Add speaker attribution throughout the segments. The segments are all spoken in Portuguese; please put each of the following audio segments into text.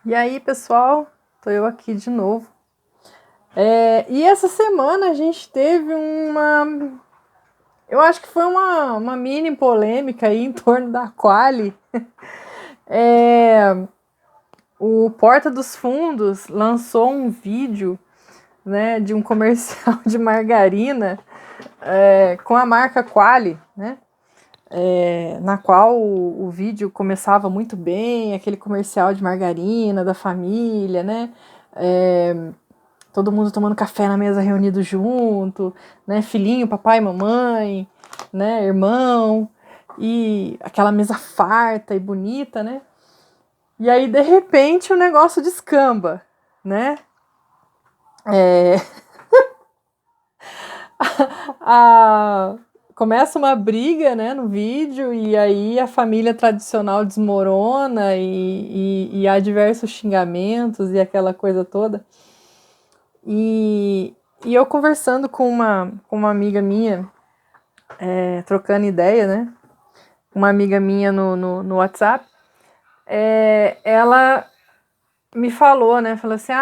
Speaker 1: E aí, pessoal, tô eu aqui de novo. E essa semana a gente teve eu acho que foi uma mini polêmica aí em torno da Qualy. O Porta dos Fundos lançou um vídeo, né, de um comercial de margarina com a marca Qualy, né? Na qual o vídeo começava muito bem, aquele comercial de margarina da família, né? Todo mundo tomando café na mesa reunido junto, né? Filhinho, papai, mamãe, né? Irmão, e aquela mesa farta e bonita, né? E aí, de repente, o negócio descamba, né? É... a... Começa uma briga, né, no vídeo, e aí a família tradicional desmorona e há diversos xingamentos e aquela coisa toda. E eu conversando com uma amiga minha, trocando ideia, né? Uma amiga minha no WhatsApp, ela me falou, né? Falou assim,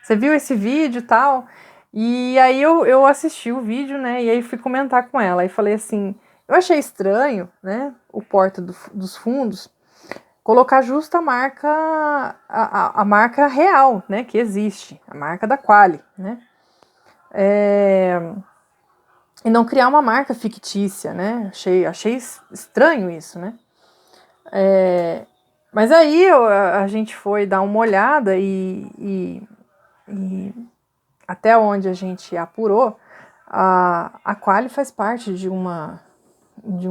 Speaker 1: você viu esse vídeo e tal? E aí eu assisti o vídeo, né? E aí fui comentar com ela. E falei assim, eu achei estranho, né? O Porta dos Fundos colocar justo a marca, a marca real, né? Que existe, a marca da Qualy, né? E não criar uma marca fictícia, né? Achei estranho isso, né? Mas aí a gente foi dar uma olhada e até onde a gente apurou, a Qualy faz parte de, um, de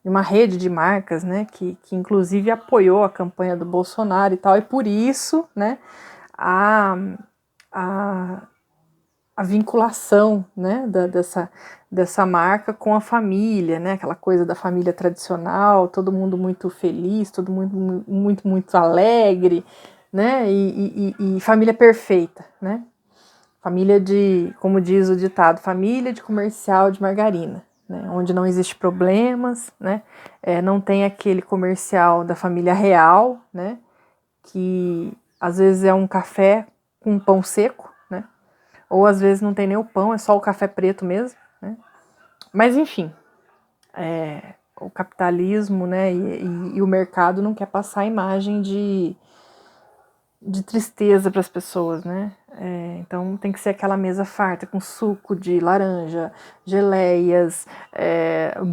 Speaker 1: uma rede de marcas, né? Que inclusive apoiou a campanha do Bolsonaro e tal, e por isso, né? A, a, a vinculação, né, dessa marca com a família, né, aquela coisa da família tradicional, todo mundo muito feliz, todo mundo muito alegre, né, e família perfeita, né, família de, como diz o ditado, família de comercial de margarina, né, onde não existe problemas, né, não tem aquele comercial da família real, né, que às vezes é um café com pão seco, né, ou às vezes não tem nem o pão, é só o café preto mesmo, né? Mas enfim, o capitalismo, né, e o mercado não quer passar a imagem de tristeza para as pessoas, né? Então tem que ser aquela mesa farta com suco de laranja, geleias,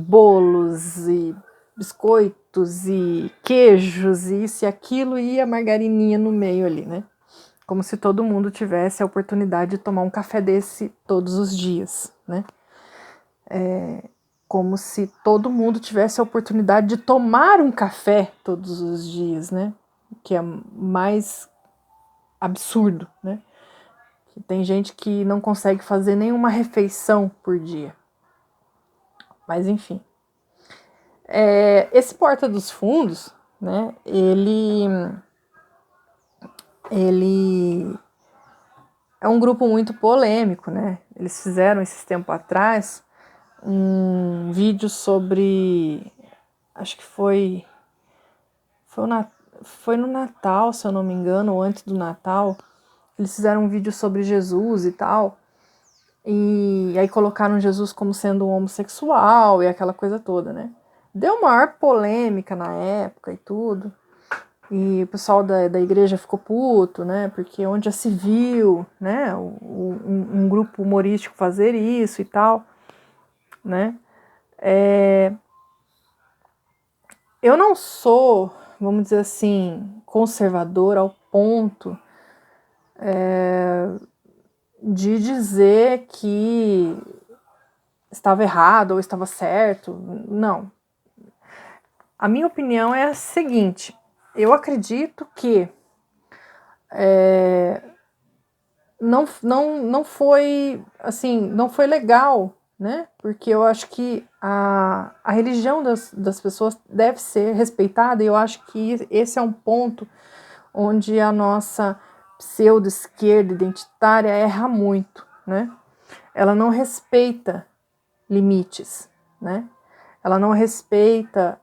Speaker 1: bolos e biscoitos e queijos e isso e aquilo e a margarininha no meio ali, né? Como se todo mundo tivesse a oportunidade de tomar um café desse todos os dias, né? Como se todo mundo tivesse a oportunidade de tomar um café todos os dias, né? Que é mais absurdo, né? Que tem gente que não consegue fazer nenhuma refeição por dia. Mas enfim. Esse Porta dos Fundos, né? Ele é um grupo muito polêmico, né? Eles fizeram esses tempos atrás um vídeo sobre, acho que foi, foi no Natal, se eu não me engano, ou antes do Natal, eles fizeram um vídeo sobre Jesus e tal, e aí colocaram Jesus como sendo um homossexual e aquela coisa toda, né? Deu maior polêmica na época e tudo, e o pessoal da igreja ficou puto, né? Porque onde já se viu, né? Um grupo humorístico fazer isso e tal, né? Eu não sou, vamos dizer assim, conservadora ao ponto de dizer que estava errado ou estava certo. Não. A minha opinião é a seguinte: eu acredito que não foi assim, não foi legal, né? Porque eu acho que a religião das pessoas deve ser respeitada e eu acho que esse é um ponto onde a nossa pseudo-esquerda identitária erra muito, né? Ela não respeita limites, né? Ela não respeita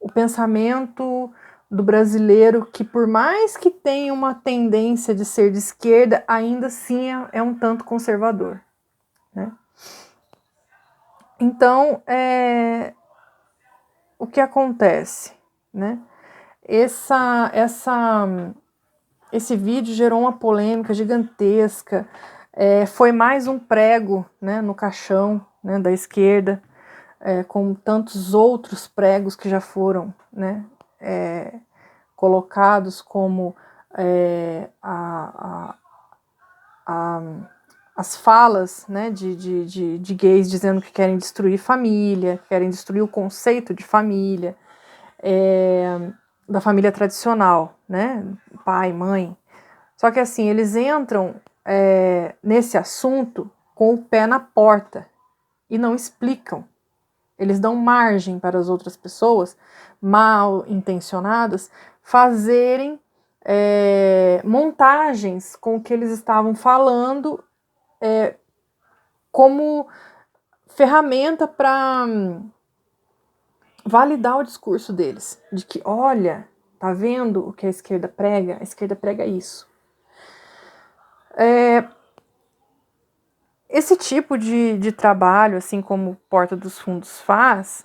Speaker 1: o pensamento do brasileiro, que por mais que tenha uma tendência de ser de esquerda, ainda assim é um tanto conservador, né? Então, o que acontece, né? Esse vídeo gerou uma polêmica gigantesca, foi mais um prego, né, no caixão, né, da esquerda, como tantos outros pregos que já foram, né, colocados, como as falas, né, de gays dizendo que querem destruir família, querem destruir o conceito de família, da família tradicional, né, pai, mãe. Só que assim, eles entram nesse assunto com o pé na porta e não explicam. Eles dão margem para as outras pessoas mal intencionadas fazerem montagens com o que eles estavam falando como ferramenta para validar o discurso deles, de que, olha, tá vendo o que a esquerda prega? A esquerda prega isso. Esse tipo de trabalho, assim como Porta dos Fundos faz,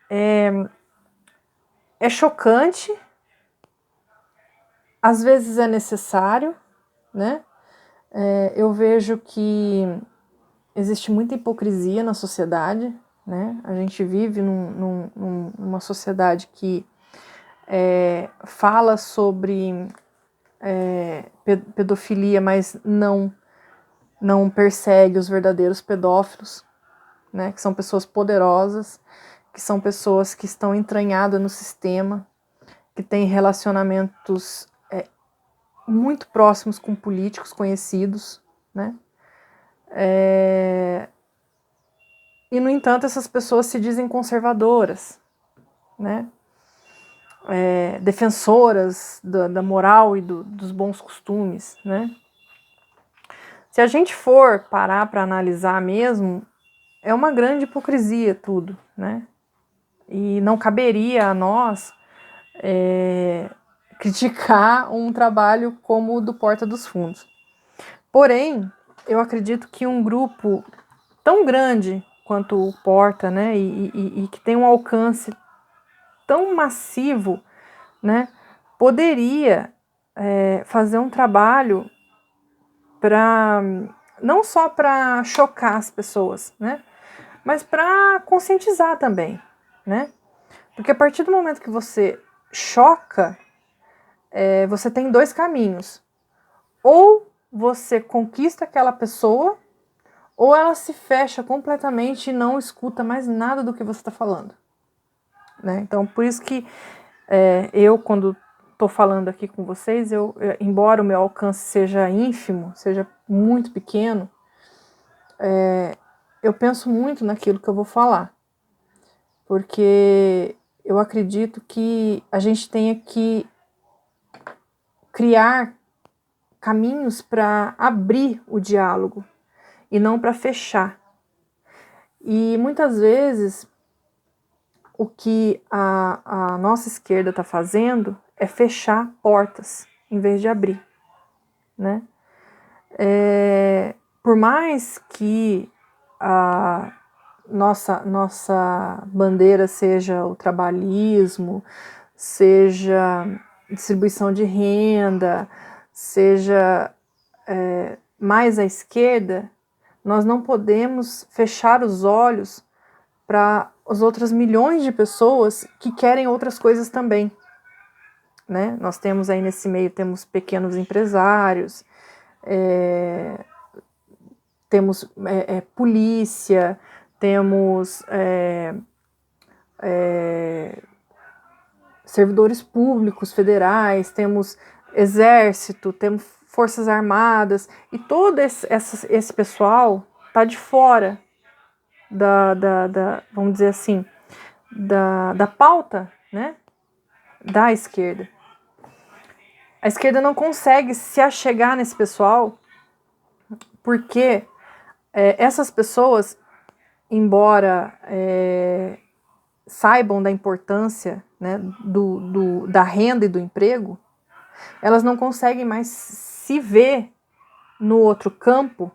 Speaker 1: é chocante, às vezes é necessário, né? Eu vejo que existe muita hipocrisia na sociedade, né? A gente vive numa sociedade que fala sobre pedofilia, mas não persegue os verdadeiros pedófilos, né? Que são pessoas poderosas, que são pessoas que estão entranhadas no sistema, que têm relacionamentos muito próximos com políticos conhecidos, né? E, no entanto, essas pessoas se dizem conservadoras, né? Defensoras da moral e dos bons costumes, né? Se a gente for parar para analisar mesmo, é uma grande hipocrisia tudo, né? E não caberia a nós criticar um trabalho como o do Porta dos Fundos. Porém, eu acredito que um grupo tão grande quanto o Porta, né, e que tem um alcance tão massivo, né, poderia fazer um trabalho para não só para chocar as pessoas, né, mas para conscientizar também, né, porque a partir do momento que você choca, você tem dois caminhos: ou você conquista aquela pessoa, ou ela se fecha completamente e não escuta mais nada do que você está falando, né? Então, por isso que eu, quando estou falando aqui com vocês, embora o meu alcance seja ínfimo, seja muito pequeno, eu penso muito naquilo que eu vou falar, porque eu acredito que a gente tenha que criar caminhos para abrir o diálogo e não para fechar. E muitas vezes o que a nossa esquerda está fazendo é fechar portas em vez de abrir, né? Por mais que a nossa bandeira seja o trabalhismo, seja distribuição de renda, seja mais à esquerda, nós não podemos fechar os olhos para as outras milhões de pessoas que querem outras coisas também, né? Nós temos aí nesse meio, temos pequenos empresários, temos polícia, temos servidores públicos federais, temos exército, temos forças armadas, e todo esse pessoal está de fora vamos dizer assim, da pauta, né, da esquerda. A esquerda não consegue se achegar nesse pessoal porque essas pessoas, embora saibam da importância, né, da renda e do emprego, elas não conseguem mais se ver no outro campo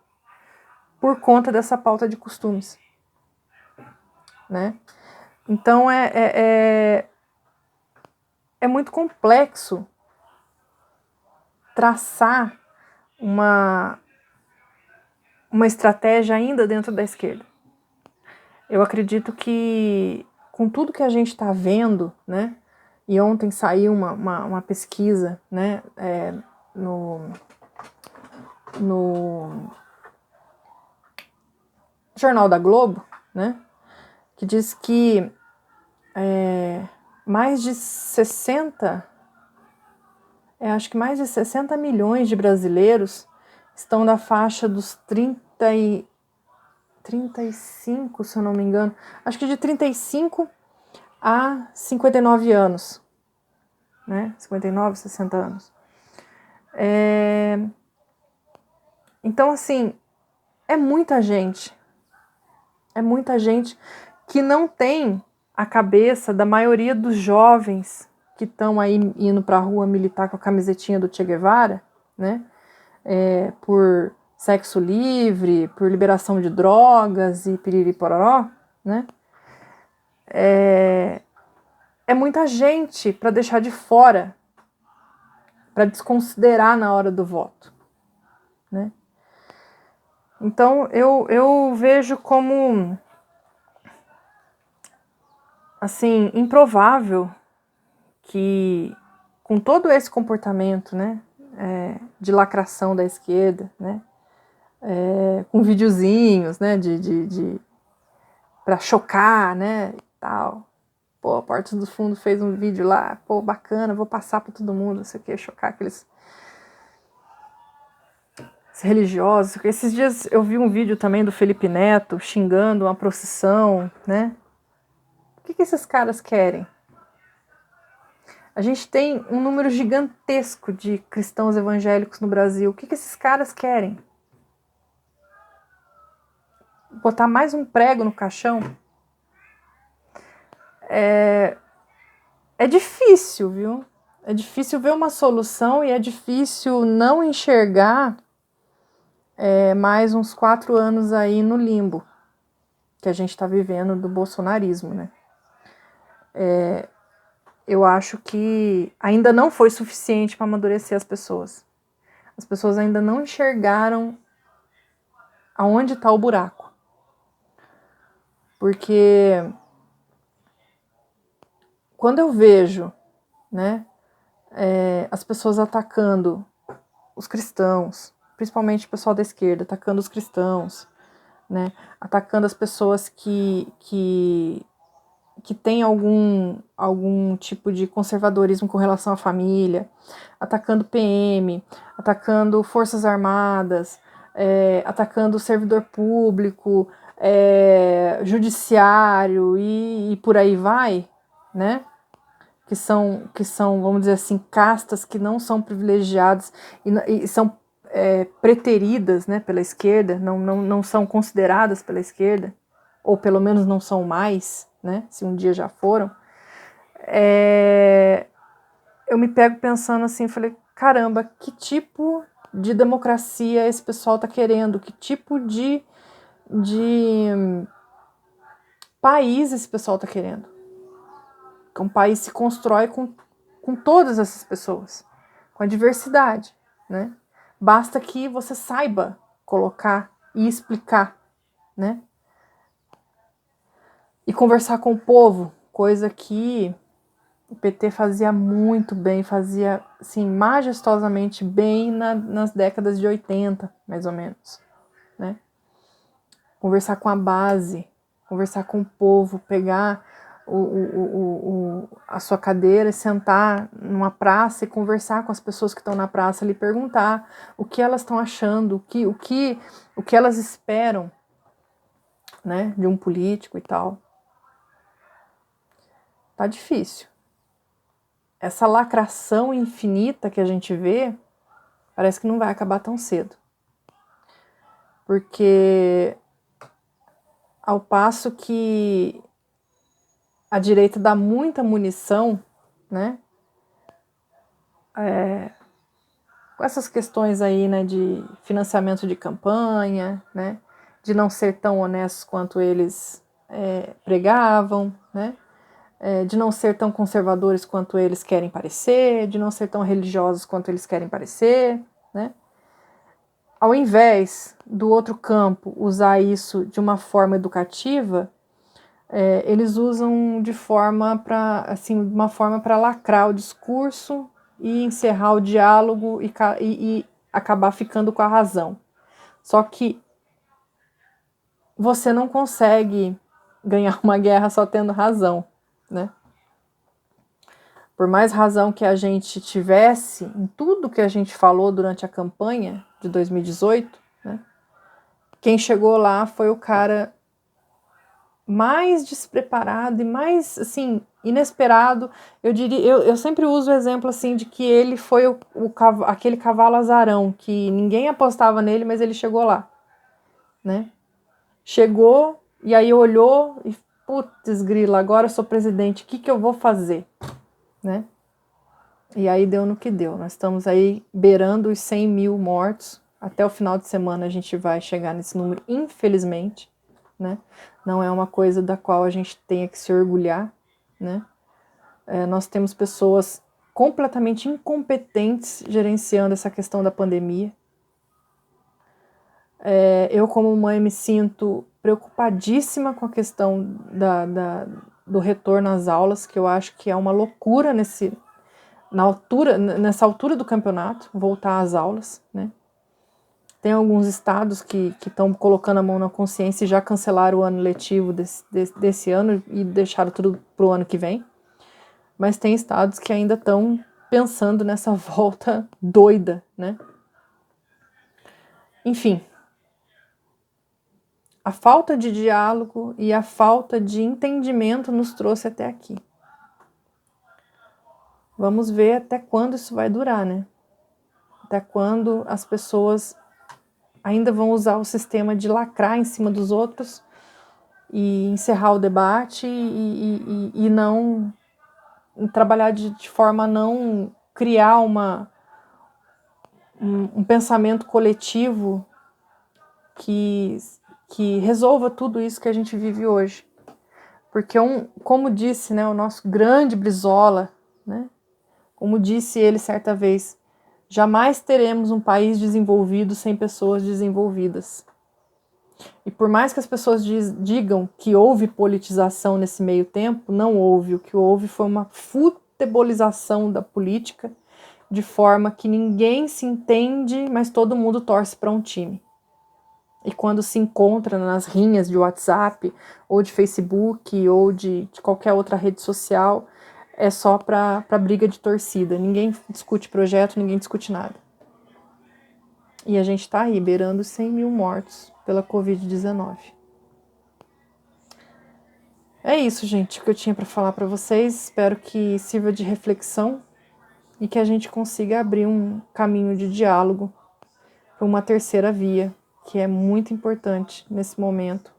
Speaker 1: por conta dessa pauta de costumes, né? Então é muito complexo traçar uma estratégia ainda dentro da esquerda. Eu acredito que com tudo que a gente está vendo, né? E ontem saiu uma pesquisa, né? No Jornal da Globo, né? Que diz que mais de 60, acho que mais de 60 milhões de brasileiros estão na faixa dos 35, se eu não me engano, acho que de 35 a 59 anos, né? 59, 60 anos. Então, assim, é muita gente que não tem a cabeça da maioria dos jovens que estão aí indo para a rua militar com a camisetinha do Che Guevara, né? Por sexo livre, por liberação de drogas e piriri pororó, né? É muita gente para deixar de fora, para desconsiderar na hora do voto, né? Então eu vejo como assim improvável que com todo esse comportamento, né, de lacração da esquerda, né, com videozinhos, né, para chocar, né, e tal. Pô, a Porta do Fundo fez um vídeo lá, pô, bacana, vou passar para todo mundo, não sei o que, chocar aqueles religiosos. Esses dias eu vi um vídeo também do Felipe Neto xingando uma procissão, né? O que esses caras querem? A gente tem um número gigantesco de cristãos evangélicos no Brasil. O que esses caras querem? Botar mais um prego no caixão? É difícil, viu? É difícil ver uma solução e é difícil não enxergar mais uns 4 anos aí no limbo que a gente está vivendo do bolsonarismo, né? Eu acho que ainda não foi suficiente para amadurecer as pessoas. As pessoas ainda não enxergaram aonde está o buraco. Porque quando eu vejo, né, as pessoas atacando os cristãos, principalmente o pessoal da esquerda, atacando os cristãos, né, atacando as pessoas que têm algum tipo de conservadorismo com relação à família, atacando PM, atacando Forças Armadas, atacando o servidor público, judiciário e por aí vai, né? Que são, vamos dizer assim, castas que não são privilegiadas e são preteridas, né, pela esquerda, não são consideradas pela esquerda, ou pelo menos não são mais, né, se um dia já foram. Eu me pego pensando assim, falei, caramba, que tipo de democracia esse pessoal está querendo? Que tipo de país esse pessoal está querendo? Que um país se constrói com todas essas pessoas, com a diversidade, né? Basta que você saiba colocar e explicar, né? E conversar com o povo, coisa que o PT fazia muito bem, fazia assim, majestosamente bem nas décadas de 80, mais ou menos, né? Conversar com a base, conversar com o povo, pegar a sua cadeira e sentar numa praça e conversar com as pessoas que estão na praça, lhe perguntar o que elas estão achando, o que elas esperam, né, de um político e tal. Tá difícil. Essa lacração infinita que a gente vê parece que não vai acabar tão cedo. Porque ao passo que a direita dá muita munição, né? Com essas questões aí, né, de financiamento de campanha, né, de não ser tão honestos quanto eles pregavam, né, de não ser tão conservadores quanto eles querem parecer, de não ser tão religiosos quanto eles querem parecer, né. Ao invés do outro campo usar isso de uma forma educativa, eles usam de uma forma para lacrar o discurso e encerrar o diálogo e acabar ficando com a razão. Só que você não consegue ganhar uma guerra só tendo razão, né? Por mais razão que a gente tivesse em tudo que a gente falou durante a campanha de 2018, né? Quem chegou lá foi o cara mais despreparado e mais, assim, inesperado. Eu diria, eu sempre uso o exemplo, assim, de que ele foi aquele cavalo azarão, que ninguém apostava nele, mas ele chegou lá, né? Chegou, e aí olhou e, putz, grila, agora eu sou presidente, o que eu vou fazer, né? E aí deu no que deu. Nós estamos aí beirando os 100 mil mortos. Até o final de semana a gente vai chegar nesse número, infelizmente, né? Não é uma coisa da qual a gente tenha que se orgulhar, né? Nós temos pessoas completamente incompetentes gerenciando essa questão da pandemia. Eu, como mãe, me sinto preocupadíssima com a questão do retorno às aulas, que eu acho que é uma loucura nessa altura do campeonato, voltar às aulas, né? Tem alguns estados que estão colocando a mão na consciência e já cancelaram o ano letivo desse ano e deixaram tudo para o ano que vem. Mas tem estados que ainda estão pensando nessa volta doida, né? Enfim, a falta de diálogo e a falta de entendimento nos trouxe até aqui. Vamos ver até quando isso vai durar, né? Até quando as pessoas ainda vão usar o sistema de lacrar em cima dos outros e encerrar o debate e não trabalhar de forma a não criar um pensamento coletivo que resolva tudo isso que a gente vive hoje. Porque, como disse, né, o nosso grande Brizola, né, como disse ele certa vez, jamais teremos um país desenvolvido sem pessoas desenvolvidas. E por mais que as pessoas digam que houve politização nesse meio tempo, não houve. O que houve foi uma futebolização da política, de forma que ninguém se entende, mas todo mundo torce para um time. E quando se encontra nas rinhas de WhatsApp, ou de Facebook, ou de qualquer outra rede social, é só para briga de torcida. Ninguém discute projeto, ninguém discute nada. E a gente está aí, beirando 100 mil mortos pela Covid-19. É isso, gente, que eu tinha para falar para vocês. Espero que sirva de reflexão e que a gente consiga abrir um caminho de diálogo para uma terceira via, que é muito importante nesse momento.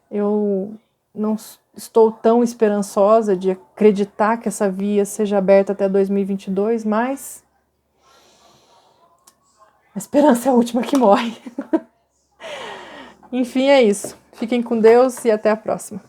Speaker 1: Eu não estou tão esperançosa de acreditar que essa via seja aberta até 2022, mas a esperança é a última que morre. Enfim, é isso. Fiquem com Deus e até a próxima.